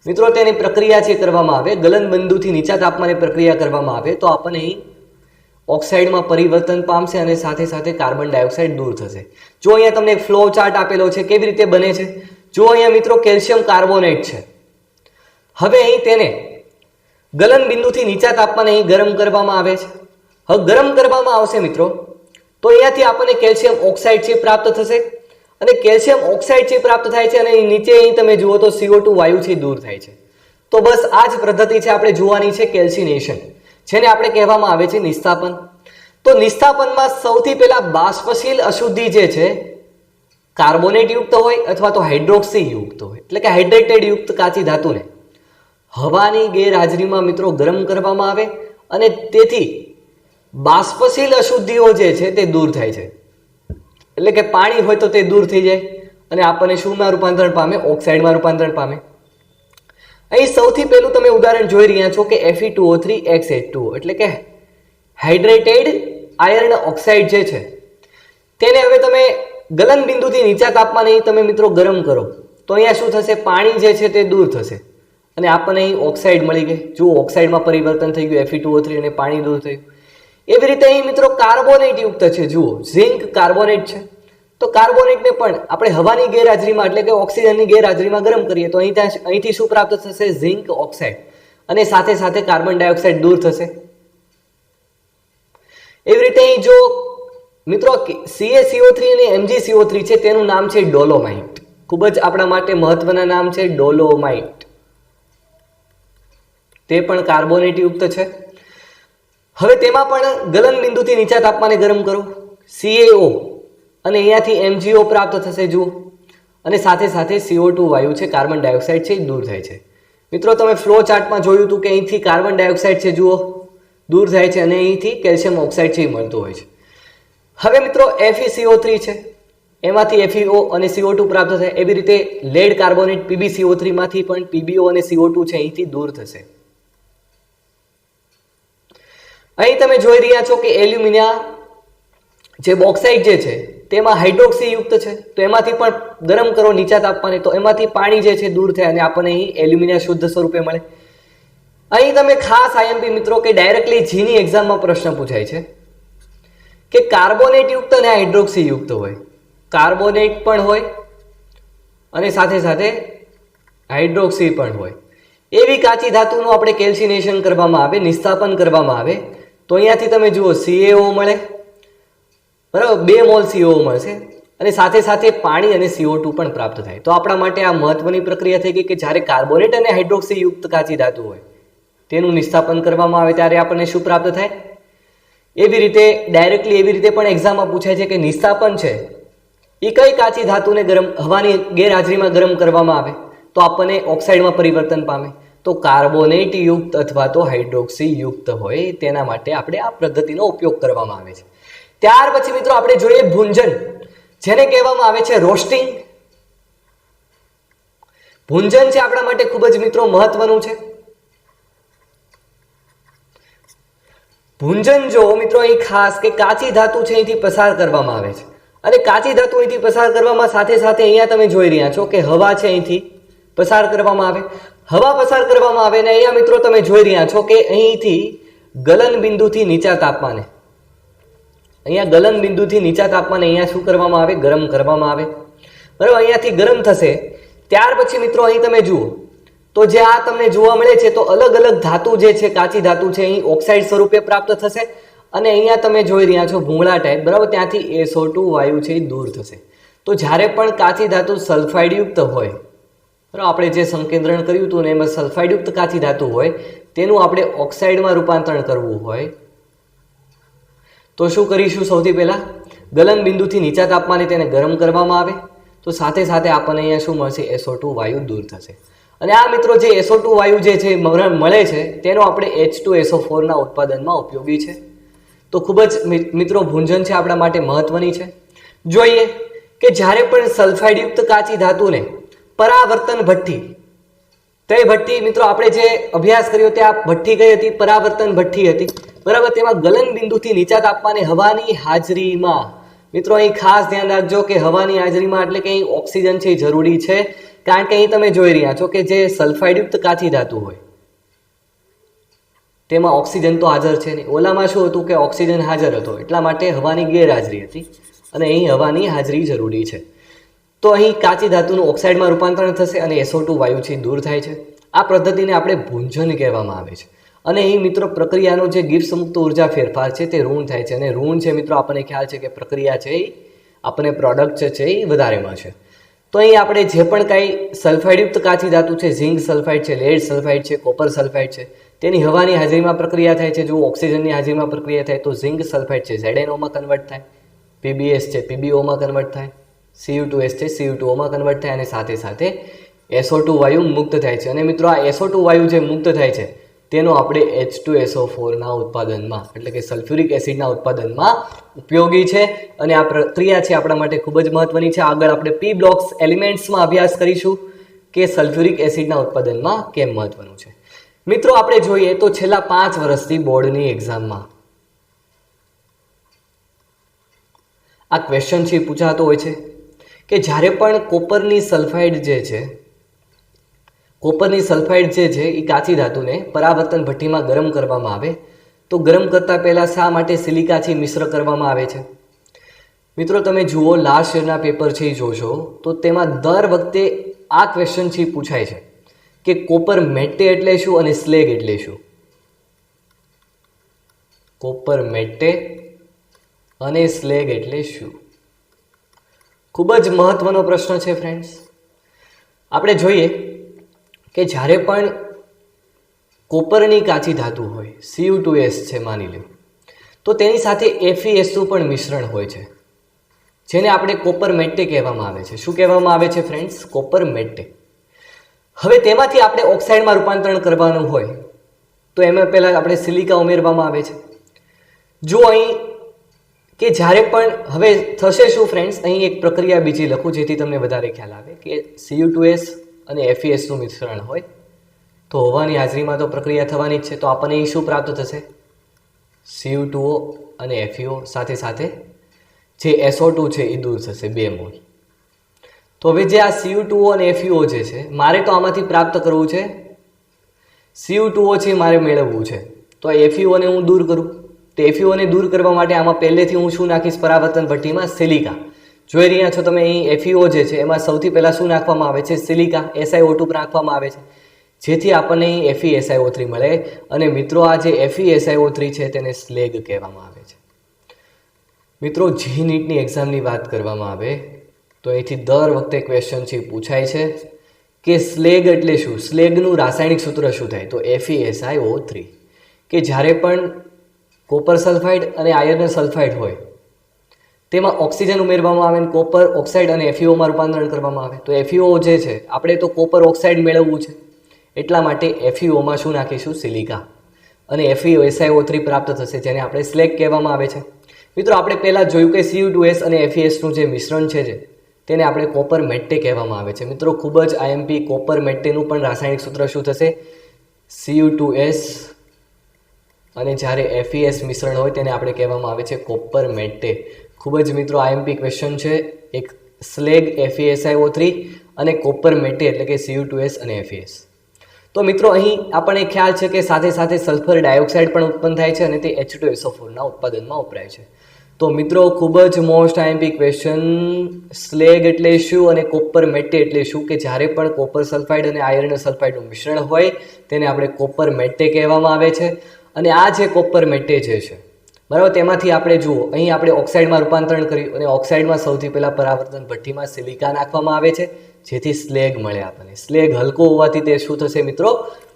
S1: મિત્રો તેની પ્રક્રિયા છે કરવામાં આવે, ગલન બિંદુથી નીચા તાપમાને પ્રક્રિયા કરવામાં આવે તો આપણને અહીં ઓક્સાઇડમાં પરિવર્તન પામશે અને સાથે સાથે કાર્બન ડાયોક્સાઇડ દૂર થશે. જો અહીંયા તમને એક ફ્લો ચાર્ટ આપેલો છે કેવી રીતે બને છે. જો અહીંયા મિત્રો કેલ્શિયમ કાર્બોનેટ છે, હવે અહીં તેને ગલન બિંદુથી નીચા તાપમાને અહીં ગરમ કરવામાં આવે છે. હવે ગરમ કરવામાં આવશે મિત્રો તો અહીંયાથી આપણને કેલ્શિયમ ઓક્સાઇડ છે પ્રાપ્ત થશે અને કેલ્શિયમ ઓક્સાઇડ છે પ્રાપ્ત થાય છે અને નીચે અહીં તમે જુઓ તો CO2 વાયુ છે દૂર થાય છે. તો બસ આ જ પદ્ધતિ છે આપણે જોવાની છે કેલ્સિનેશન, જેને આપણે કહેવામાં આવે છે નિસ્તાપન. તો નિસ્તાપનમાં સૌથી પહેલા બાષ્પશીલ અશુદ્ધિ જે છે કાર્બોનેટ યુક્ત હોય અથવા તો હાઇડ્રોક્સી યુક્ત હોય એટલે કે હાઇડ્રેટેડ યુક્ત કાચી ધાતુને હવાની ગેરહાજરીમાં મિત્રો ગરમ કરવામાં આવે અને તેથી બાષ્પશીલ અશુદ્ધિઓ જે છે તે દૂર થાય છે. એટલે કે પાણી હોય તો તે દૂર થઈ જાય અને આપણને શુંમાં રૂપાંતરણ પામે ઓક્સાઇડમાં રૂપાંતરણ પામે. અહીં સૌથી પહેલું તમે ઉદાહરણ જોઈ રહ્યા છો કે Fe2O3xH2O એટલે કે હાઇડ્રેટેડ આયર્ન ઓક્સાઇડ જે છે તેને હવે તમે ગલન બિંદુથી નીચા તાપમાને તમે મિત્રો ગરમ કરો તો અહીંયા શું થશે, પાણી જે છે તે દૂર થશે અને આપણને અહીં ઓક્સાઇડ મળી ગઈ. જુઓ ઓક્સાઇડમાં પરિવર્તન થઈ ગયું, Fe2O3 અને પાણી દૂર થયું. એવી રીતે અહીં મિત્રો કાર્બોનેટ યુક્ત છે, જુઓ ઝિંક કાર્બોનેટ છે તો કાર્બોનેટને પણ આપણે હવાની ગેરહાજરીમાં એટલે કે ઓક્સિજનની ગેરહાજરીમાં ગરમ કરીએ તો અહીંથી શું પ્રાપ્ત થશે ઝિંક ઓક્સાઇડ અને સાથે સાથે કાર્બન ડાયોક્સાઇડ દૂર થશે. એવી રીતે અહીં જો મિત્રો CaCO3 અને MgCO3 છે તેનું નામ છે ડોલોમાઇટ. ખૂબ જ આપણા માટે મહત્વના નામ છે ડોલોમાઇટ. તે પણ કાર્બોનેટ યુક્ત છે. હવે તેમાં પણ ગલન બિંદુથી નીચા તાપમાને ગરમ કરો CaO અને અહીંયાથી MgO પ્રાપ્ત થશે જુઓ અને સાથે સાથે CO2 વાયુ છે કાર્બન ડાયોક્સાઇડ છે દૂર થાય છે. મિત્રો તમે ફ્લો ચાર્ટમાં જોયું હતું કે અહીંથી કાર્બન ડાયોક્સાઇડ છે જુઓ દૂર થાય છે અને અહીંથી કેલ્શિયમ ઓક્સાઇડ છે મળતો હોય છે. હવે મિત્રો FeCO3 છે એમાંથી FeO અને CO2 પ્રાપ્ત થાય. એવી રીતે લેડ કાર્બોનેટ PbCO3 માંથી પણ PbO અને CO2 છે અહીંથી દૂર થશે. અહીં તમે જોઈ રહ્યા છો કે એલ્યુમિનિયા જે બોક્સાઇટ જે છે તેમાં હાઇડ્રોક્સી યુક્ત છે, તો એમાંથી પણ ગરમ કરો નીચા તાપમાને તો એમાંથી પાણી જે છે દૂર થાય અને આપણને અહીં એલ્યુમિનિયા શુદ્ધ સ્વરૂપે મળે. અહીં તમે ખાસ IMP મિત્રો કે ડાયરેક્ટલી જીની એક્ઝામમાં પ્રશ્ન પૂછાય છે કે કાર્બોનેટ યુક્ત અને હાઇડ્રોક્સી યુક્ત હોય, કાર્બોનેટ પણ હોય અને સાથે સાથે હાઇડ્રોક્સી પણ હોય એવી કાચી ધાતુનું આપણે કેલ્સિનેશન કરવામાં આવે, નિસ્થાપન કરવામાં આવે તો અહીંયાથી તમે જુઓ CaO મળે, બરાબર, 2 મોલ CaO મળશે અને સાથે સાથે પાણી અને CO2 પણ પ્રાપ્ત થાય. તો આપણા માટે આ મહત્વની પ્રક્રિયા થઈ ગઈ કે જ્યારે કાર્બોનેટ અને હાઇડ્રોક્સી યુક્ત કાચી ધાતુ હોય તેનું નિસ્થાપન કરવામાં આવે ત્યારે આપણને શું પ્રાપ્ત થાય. એવી રીતે ડાયરેક્ટલી એવી રીતે પણ એક્ઝામમાં પૂછાય છે કે નિસ્થાપન છે એ કઈ કાચી ધાતુને હવાની ગેરહાજરીમાં ગરમ કરવામાં આવે તો આપણને ઓક્સાઇડમાં પરિવર્તન પામે. તો કાર્બોનેટ યુક્ત અથવા તો હાઇડ્રોક્સી યુક્ત હોય તેના માટે આપણે આ પદ્ધતિનો ઉપયોગ કરવામાં આવે છે. ત્યાર પછી મિત્રો આપણે જોઈએ ભૂંજન, જેને કહેવામાં આવે છે રોસ્ટિંગ. ભૂંજન છે આપણા માટે ખૂબ જ મિત્રો મહત્વનું છે. ભૂંજન જો મિત્રો અહીં ખાસ કે કાચી ધાતુ છે અહીંથી પસાર કરવામાં આવે છે અને કાચી ધાતુ અહીંથી પસાર કરવામાં સાથે સાથે અહીંયા તમે જોઈ રહ્યા છો કે હવા છે અહીંથી પસાર કરવામાં આવે. હવા પસાર કરવામાં આવે ને અહીંયા મિત્રો તમે જોઈ રહ્યા છો કે અહીંથી ગલન બિંદુથી નીચા તાપમાને, અહીંયા ગલન બિંદુથી નીચા તાપમાને અહીંયા શું કરવામાં આવે, ગરમ કરવામાં આવે. બરાબર, અહીંયાથી ગરમ થશે. ત્યાર પછી મિત્રો અહીં તમે જુઓ તો જે આ તમને જોવા મળે છે તો અલગ અલગ ધાતુ જે છે કાચી ધાતુ છે અહીં ઓક્સાઇડ સ્વરૂપે પ્રાપ્ત થશે અને અહીંયા તમે જોઈ રહ્યા છો ભૂંગળા ટાઈપ, બરાબર, ત્યાંથી SO2 વાયુ છે એ દૂર થશે. તો જ્યારે પણ કાચી ધાતુ સલ્ફાઇડ યુક્ત હોય, બરાબર, આપણે જે સંકેન્દ્રણ કર્યું હતું ને એમાં સલ્ફાઇડ યુક્ત કાચી ધાતુ હોય તેનું આપણે ઓક્સાઇડમાં રૂપાંતરણ કરવું હોય તો શું કરીશું, સૌથી પહેલા ગલન બિંદુથી નીચા તાપમાને તેને ગરમ કરવામાં આવે તો સાથે સાથે આપણને અહીંયા શું મળશે, SO2 વાયુ દૂર થશે. અને આ મિત્રો જે SO2 વાયુ જે છે મળે છે તેનો આપણે H2SO4 ના ઉત્પાદનમાં ઉપયોગી છે. તો ખૂબ જ મિત્રો ભૂંજન છે આપણા માટે મહત્વની છે. જોઈએ કે જ્યારે પણ સલ્ફાઇડ યુક્ત કાચી ધાતુને પરાવર્તન ભઠ્ઠી, તે ભઠ્ઠી મિત્રો આપણે જે અભ્યાસ કર્યો તે આ ભઠ્ઠી કઈ હતી, પરાવર્તન ભઠ્ઠી હતી, બરાબર. તેમાં ગલન બિંદુથી નીચા તાપમાને હવાની હાજરીમાં, મિત્રો અહીં ખાસ ધ્યાન રાખજો કે હવાની હાજરીમાં એટલે કે અહીં ઓક્સિજન છે જરૂરી છે, કારણ કે અહીં તમે જોઈ રહ્યા છો કે જે સલ્ફાઇડ યુક્ત કાચી ધાતુ હોય તેમાં ઓક્સિજન તો હાજર છે નહીં. ઓલામાં શું હતું કે ઓક્સિજન હાજર હતો એટલા માટે હવાની ગેરહાજરી હતી અને અહીં હવાની હાજરી જરૂરી છે. તો અહીં કાચી ધાતુનું ઓક્સાઇડમાં રૂપાંતરણ થશે અને SO2 વાયુ છે દૂર થાય છે. આ પદ્ધતિને આપણે ભૂંજન કહેવામાં આવે છે. અને અહીં મિત્રો પ્રક્રિયાનો જે ગિબ્સ મુક્ત ઉર્જા ફેરફાર છે તે ઋણ થાય છે અને ઋણ છે મિત્રો આપણને ખ્યાલ છે કે પ્રક્રિયા છે એ આપણને પ્રોડક્ટ છે એ વધારે મળશે. તો અહીં આપણે જે પણ કાંઈ સલ્ફાઇડ યુક્ત કાચી ધાતુ છે, ઝિંક સલ્ફાઇડ છે, લેડ સલ્ફાઇડ છે, કોપર સલ્ફાઇડ છે, તેની હવાની હાજરીમાં પ્રક્રિયા થાય છે. જો ઓક્સિજનની હાજરીમાં પ્રક્રિયા થાય તો ઝિંક સલ્ફાઇડ છે ZnO માં કન્વર્ટ થાય, PbS છે PbO માં કન્વર્ટ થાય, Cu2S છે Cu2O માં કન્વર્ટ થાય અને સાથે સાથે SO2 વાયુ મુક્ત થાય છે. અને મિત્રો આ SO2 વાયુ જે મુક્ત થાય છે તેનો આપણે H2SO4 ના ઉત્પાદનમાં એટલે કે સલ્ફ્યુરિક એસિડના ઉત્પાદનમાં ઉપયોગી છે અને આ પ્રક્રિયા છે આપણા માટે ખૂબ જ મહત્વની છે. આગળ આપણે P બ્લોક્સ એલિમેન્ટ્સમાં અભ્યાસ કરીશું કે સલ્ફ્યુરિક એસિડના ઉત્પાદનમાં કેમ મહત્વનું છે. મિત્રો આપણે જોઈએ તો છેલ્લા 5 વર્ષથી બોર્ડની એક્ઝામમાં આ ક્વેશ્ચન છે પૂછાતો હોય છે કે જ્યારે પણ કોપરની સલ્ફાઇડ જે છે, કોપરની સલ્ફાઇડ જે છે એ કાચી ધાતુને પરાવર્તન ભઠ્ઠીમાં ગરમ કરવામાં આવે તો ગરમ કરતાં પહેલાં શા માટે સિલિકાથી મિશ્ર કરવામાં આવે છે. મિત્રો તમે જુઓ લાસ્ટ યરના પેપર છે એ જોશો તો તેમાં દર વખતે આ ક્વેશ્ચન છે પૂછાય છે કે કોપર મેટે એટલે શું અને સ્લેગ એટલે શું. કોપર મેટે અને સ્લેગ એટલે શું, ખૂબ જ મહત્વનો પ્રશ્ન છે ફ્રેન્ડ્સ. આપણે જોઈએ કે જ્યારે પણ કોપરની કાચી ધાતુ હોય, Cu2S છે માની લો, તો તેની સાથે FeS2 પણ મિશ્રણ હોય છે જેને આપણે કોપર મેટે કહેવામાં આવે છે. શું કહેવામાં આવે છે ફ્રેન્ડ્સ? કોપર મેટે. હવે તેમાંથી આપણે ઓક્સાઇડમાં રૂપાંતરણ કરવાનું હોય તો એમાં પહેલાં આપણે સિલિકા ઉમેરવામાં આવે છે. જો અહીં કે જ્યારે પણ હવે થશે શું ફ્રેન્ડ્સ, અહીં એક પ્રક્રિયા બીજી લખું જેથી તમને વધારે ખ્યાલ આવે કે Cu2s અને FeSનું મિશ્રણ હોય તો હવાની હાજરીમાં તો પ્રક્રિયા થવાની જ છે. તો આપણને અહીં શું પ્રાપ્ત થશે? Cu2O અને FeO સાથે સાથે જે SO2 છે એ દૂર થશે 2 મોલ. તો હવે જે આ Cu2O અને FeO જે છે મારે તો આમાંથી પ્રાપ્ત કરવું છે, Cu2O છે મારે મેળવવું છે. તો આ FeO ને હું દૂર કરું તો FeO ને દૂર કરવા માટે આમાં પહેલેથી હું શું નાખીશ? પરાવર્તન ભઠ્ઠીમાં સિલિકા. જોઈ રહ્યા છો તમે અહીં FeO જે છે એમાં સૌથી પહેલાં શું નાખવામાં આવે છે? સિલિકા SiO2 નાખવામાં આવે છે જેથી આપણને અહીં FeSiO3 મળે. અને મિત્રો આ જે FeSiO3 છે તેને સ્લેગ કહેવામાં આવે છે. મિત્રો જી નીટની એક્ઝામની વાત કરવામાં આવે તો અહીંથી દર વખતે ક્વેશ્ચન છે પૂછાય છે કે સ્લેગ એટલે શું? સ્લેગનું રાસાયણિક સૂત્ર શું થાય? તો FeSiO3. કે જ્યારે પણ કોપર સલ્ફાઇડ અને આયર્ન સલ્ફાઇડ હોય તેમાં ઓક્સિજન ઉમેરવામાં આવે અને કોપર ઓક્સાઇડ અને FeOમાં રૂપાંતરણ કરવામાં આવે. તો FeO જે છે આપણે તો કોપર ઓક્સાઇડ મેળવવું છે એટલા માટે FeOમાં શું નાખીશું? સિલિકા અને FeSiO3 પ્રાપ્ત થશે જેને આપણે સ્લેગ કહેવામાં આવે છે. મિત્રો આપણે પહેલાં જોયું કે Cu2s અને FeSનું જે મિશ્રણ છે તેને આપણે કોપર મેટ્ટે કહેવામાં આવે છે. મિત્રો ખૂબ જ IMP કોપર મેટ્ટેનું પણ રાસાયણિક સૂત્ર શું થશે? Cu2s અને જ્યારે FeS મિશ્રણ હોય તેને આપણે કહેવામાં આવે છે કોપર મેટ્ટે. ખૂબ જ મિત્રો IMP ક્વેશ્ચન છે. એક સ્લેગ FeSiO3 અને કોપર મેટ્ટે એટલે કે Cu2s અને FeS. તો મિત્રો અહીં આપણને ખ્યાલ છે કે સાથે સાથે સલ્ફર ડાયોક્સાઇડ પણ ઉત્પન્ન થાય છે અને તે H2SO4 ના ઉત્પાદનમાં વપરાય છે. તો મિત્રો ખૂબ જ મોસ્ટ IMP ક્વેશ્ચન, સ્લેગ એટલે શું અને કોપર મેટ્ટે એટલે શું? કે જ્યારે પણ કોપર સલ્ફાઇડ અને આયર્ન સલ્ફાઇડનું મિશ્રણ હોય તેને આપણે કોપર મેટ્ટે કહેવામાં આવે છે. અને આ જે કોપર મેટ્ટે જે છે બરાબર, તેમાંથી આપણે જુઓ અહીં આપણે ઓક્સાઇડમાં રૂપાંતરણ કર્યું અને ઓક્સાઇડમાં સૌથી પહેલાં પરાવર્તન ભઠ્ઠીમાં સિલિકા નાખવામાં આવે છે જેથી સ્લેગ મળે આપણને. સ્લેગ હલકો હોવાથી તે શું થશે મિત્રો?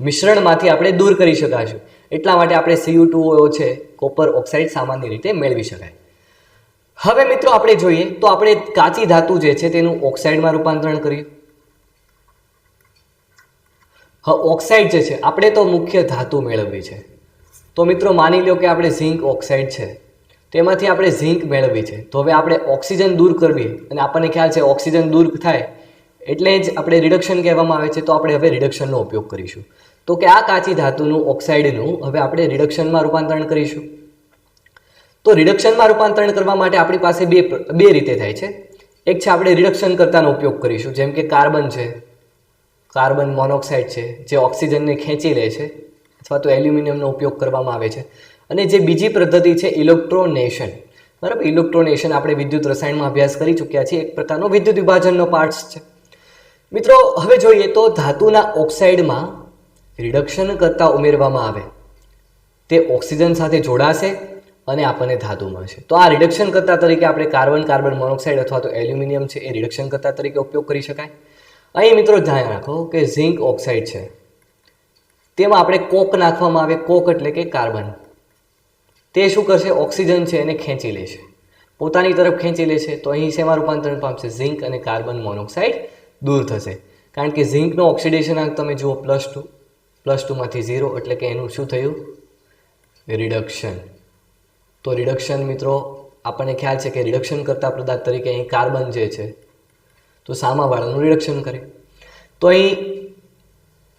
S1: મિશ્રણમાંથી આપણે દૂર કરી શકાશું. એટલા માટે આપણે Cu2O છે કોપર ઓક્સાઇડ સામાન્ય રીતે મેળવી શકાય. હવે મિત્રો આપણે જોઈએ તો આપણે કાચી ધાતુ જે છે તેનું ઓક્સાઇડમાં રૂપાંતરણ કર્યું. હવે ઓક્સાઇડ જે છે આપણે તો મુખ્ય ધાતુ મેળવવી છે. તો મિત્રો માની લો કે આપણે ઝિંક ઓક્સાઇડ છે તેમાંથી આપણે ઝિંક મેળવી છે. તો હવે આપણે ઓક્સિજન દૂર કરવી અને આપણને ખ્યાલ છે ઓક્સિજન દૂર થાય એટલે જ આપણે રિડક્શન કહેવામાં આવે છે. તો આપણે હવે રિડક્શનનો ઉપયોગ કરીશું. તો કે આ કાચી ધાતુનું ઓક્સાઇડનું હવે આપણે રિડક્શનમાં રૂપાંતરણ કરીશું. તો રિડક્શનમાં રૂપાંતરણ કરવા માટે આપણી પાસે બે રીતે થાય છે. એક છે આપણે રિડક્શન કરતાનો ઉપયોગ કરીશું, જેમ કે કાર્બન છે, કાર્બન મોનોક્સાઇડ છે જે ઓક્સિજનને ખેંચી લે છે, અથવા તો એલ્યુમિનિયમનો ઉપયોગ કરવામાં આવે છે. અને જે બીજી પદ્ધતિ છે ઇલેક્ટ્રોનેશન. બરાબર, ઇલેક્ટ્રોનેશન આપણે વિદ્યુત રસાયણમાં અભ્યાસ કરી ચૂક્યા છીએ. એક પ્રકારનો વિદ્યુત વિભાજનનો પાર્ટ છે. મિત્રો હવે જોઈએ તો ધાતુના ઓક્સાઇડમાં રિડક્શન કરતા ઉમેરવામાં આવે તે ઓક્સિજન સાથે જોડાશે અને આપણને ધાતુ મળશે. તો આ રિડક્શન કરતા તરીકે આપણે કાર્બન મોનોક્સાઇડ અથવા તો એલ્યુમિનિયમ છે એ રિડક્શન કરતા તરીકે ઉપયોગ કરી શકાય. અહીં મિત્રો ધ્યાન રાખો કે ઝિંક ઓક્સાઇડ છે તેમાં આપણે કોક નાખવામાં આવે. કોક એટલે કે કાર્બન. તે શું કરશે? ઓક્સિજન છે એને ખેંચી લેશે, પોતાની તરફ ખેંચી લેશે. તો અહીં શેમાં રૂપાંતરણ પામશે? ઝિંક અને કાર્બન મોનોક્સાઇડ દૂર થશે. કારણ કે ઝિંકનો ઓક્સિડેશન આંક તમે જુઓ +2, +2માંથી 0 એટલે કે એનું શું થયું? રિડક્શન. તો રિડક્શન મિત્રો આપણને ખ્યાલ છે કે રિડક્શન કરતા પદાર્થ તરીકે અહીં કાર્બન જે છે તો સામાવાળાનું રિડક્શન કરે. તો અહીં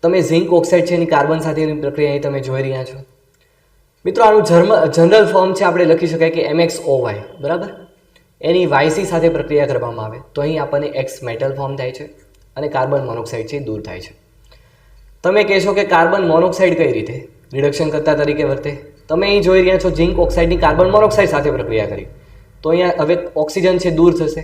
S1: તમે ઝિંક ઓક્સાઇડ છે એની કાર્બન સાથેની પ્રક્રિયા અહીં તમે જોઈ રહ્યા છો. મિત્રો આનું જનરલ ફોર્મ છે આપણે લખી શકાય કે MXOY. બરાબર, એની YC સાથે પ્રક્રિયા કરવામાં આવે તો અહીં આપણને X મેટલ ફોર્મ થાય છે અને કાર્બન મોનોક્સાઇડ છે દૂર થાય છે. તમે કહેશો કે કાર્બન મોનોક્સાઇડ કઈ રીતે રિડક્શન કરતા તરીકે વર્તે? તમે અહીં જોઈ રહ્યા છો ઝિંક ઓક્સાઇડની કાર્બન મોનોક્સાઇડ સાથે પ્રક્રિયા કરી તો અહીંયા હવે ઓક્સિજન છે દૂર થશે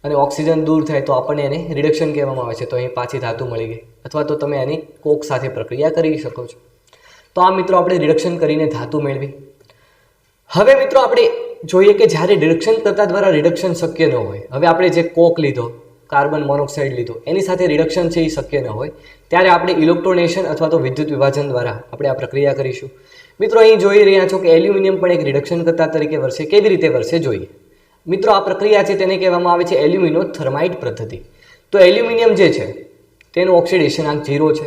S1: અને ઓક્સિજન દૂર થાય તો આપણને એને રિડક્શન કહેવામાં આવે છે. તો અહીં પાછી ધાતુ મળી ગઈ, અથવા તો તમે એની કોક સાથે પ્રક્રિયા કરી શકો છો. તો આ મિત્રો આપણે રિડક્શન કરીને ધાતુ મેળવી. હવે મિત્રો આપણે જોઈએ કે જ્યારે રિડક્શન કરતા દ્વારા રિડક્શન શક્ય ન હોય, હવે આપણે જે કોક લીધો, કાર્બન મોનોક્સાઇડ લીધો, એની સાથે રિડક્શન છે એ શક્ય ન હોય ત્યારે આપણે ઇલેક્ટ્રોનેશન અથવા તો વિદ્યુત વિભાજન દ્વારા આપણે આ પ્રક્રિયા કરીશું. મિત્રો અહીં જોઈ રહ્યા છો કે એલ્યુમિનિયમ પણ એક રિડક્શન કરતા તરીકે વર્તે. કેવી રીતે વર્તે જોઈએ? મિત્રો આ પ્રક્રિયા છે તેને કહેવામાં આવે છે એલ્યુમિનો થર્માઇટ પદ્ધતિ. તો એલ્યુમિનિયમ જે છે તેનું ઓક્સિડેશન આંક 0 છે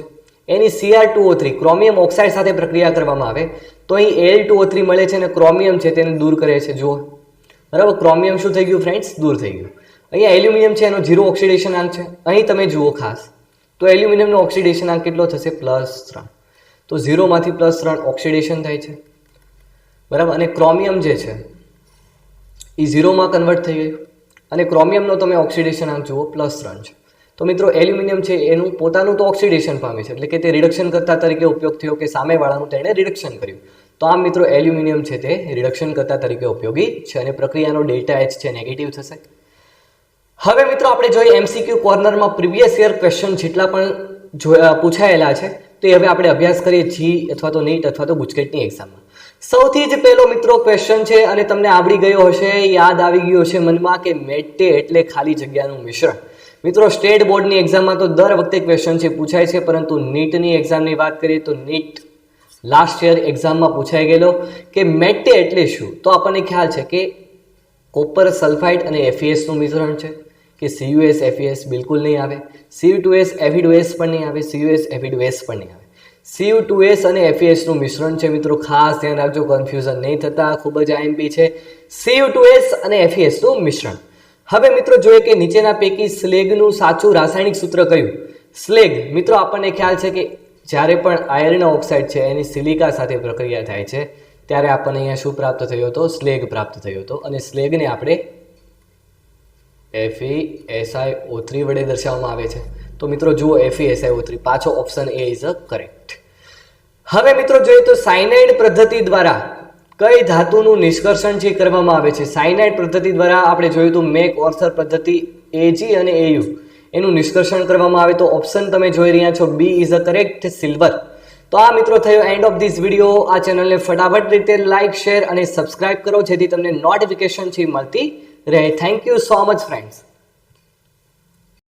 S1: એની Cr2O3 ક્રોમિયમ ઓક્સાઇડ સાથે પ્રક્રિયા કરવામાં આવે તો અહીં Al2O3 મળે છે અને ક્રોમિયમ છે તેને દૂર કરે છે. જુઓ બરાબર, ક્રોમિયમ શું થઈ ગયું ફ્રેન્ડ્સ? દૂર થઈ ગયું. અહીંયા એલ્યુમિનિયમ છે એનો 0 ઓક્સિડેશન આંક છે. અહીં તમે જુઓ ખાસ તો એલ્યુમિનિયમનો ઓક્સિડેશન આંક કેટલો થશે? +3. તો 0 માંથી +3 ઓક્સિડેશન થાય છે બરાબર. અને ક્રોમિયમ જે છે એ 0 માં કન્વર્ટ થઈ ગયું અને ક્રોમિયમનો તમે ઓક્સિડેશન આંક જુઓ +3 છે. તો મિત્રો એલ્યુમિનિયમ છે એનું પોતાનું તો ઓક્સિડેશન પામે છે એટલે કે તે રિડક્શન કરતા તરીકે ઉપયોગ થયો કે સામેવાળાનું તેણે રિડક્શન કર્યું. તો આમ મિત્રો એલ્યુમિનિયમ છે તે રિડક્શન કરતા તરીકે ઉપયોગી છે અને પ્રક્રિયાનો ΔH છે નેગેટિવ થશે. હવે મિત્રો આપણે જોઈએ MCQ કોર્નરમાં પ્રીવિયસ યર ક્વેશ્ચન જેટલા પણ પૂછાયેલા છે તો એ હવે આપણે અભ્યાસ કરીએ જી અથવા તો નીટ અથવા તો ગુજકેટની એક્ઝામમાં. સૌથી જ પહેલો મિત્રો ક્વેશ્ચન છે અને તમને આવડી ગયો હશે, યાદ આવી ગયો હશે મનમાં કે મેટે એટલે ખાલી જગ્યાનું મિશ્રણ. મિત્રો સ્ટેટ બોર્ડની એક્ઝામમાં તો દર વખતે ક્વેશ્ચન છે પૂછાય છે, પરંતુ નીટની એક્ઝામની વાત કરીએ તો નીટ લાસ્ટ યર એક્ઝામમાં પૂછાઈ ગયેલો કે મેટે એટલે શું. તો આપણને ખ્યાલ છે કે કોપર સલ્ફાઇડ અને FeS નું મિશ્રણ છે કે CuS FeS બિલકુલ નહીં આવે, Cu2S Fe2S પણ નહીં આવે, CuS Fe2S પણ નહીં આવે. Cu2S અને FeS નું મિશ્રણ છે મિત્રો, ખાસ ધ્યાન રાખજો, કન્ફ્યુઝન નહીં થતા, ખૂબ જ IMP છે. Cu2S અને FeS નું મિશ્રણ. હવે મિત્રો જોઈએ કે નીચેના પૈકી સ્લેગનું સાચું રાસાયણિક સૂત્ર કયું? સ્લેગ મિત્રો આપણને ખ્યાલ છે કે જ્યારે પણ આયર્ન ઓક્સાઇડ છે એની સિલિકા સાથે પ્રક્રિયા થાય છે ત્યારે આપણને અહીંયા શું પ્રાપ્ત થયો હતો? સ્લેગ પ્રાપ્ત થયો હતો અને સ્લેગને આપણે FeSiO3 વડે દર્શાવવામાં આવે છે. તો મિત્રો જુઓ FeSiO3, પાછો option A is a correct. હવે મિત્રો જોઈએ તો સાયનાઇડ પદ્ધતિ દ્વારા કઈ ધાતુનું નિષ્કર્ષણ છે કરવામાં આવે છે? સાયનાઇડ પદ્ધતિ દ્વારા આપણે જોયું તો મેક ઓર્થર પદ્ધતિ Ag અને Au એનું નિષ્કર્ષણ કરવામાં આવે તો ઓપ્શન તમે જોઈ રહ્યા છો B is a correct, silver. તો આ મિત્રો થયો એન્ડ ઓફ ધીસ વિડીયો. આ ચેનલને ફટાફટ રીતે લાઇક, શેર અને સબસ્ક્રાઇબ કરો જેથી તમને નોટિફિકેશન છે મળતી રહે. Thank you so much friends.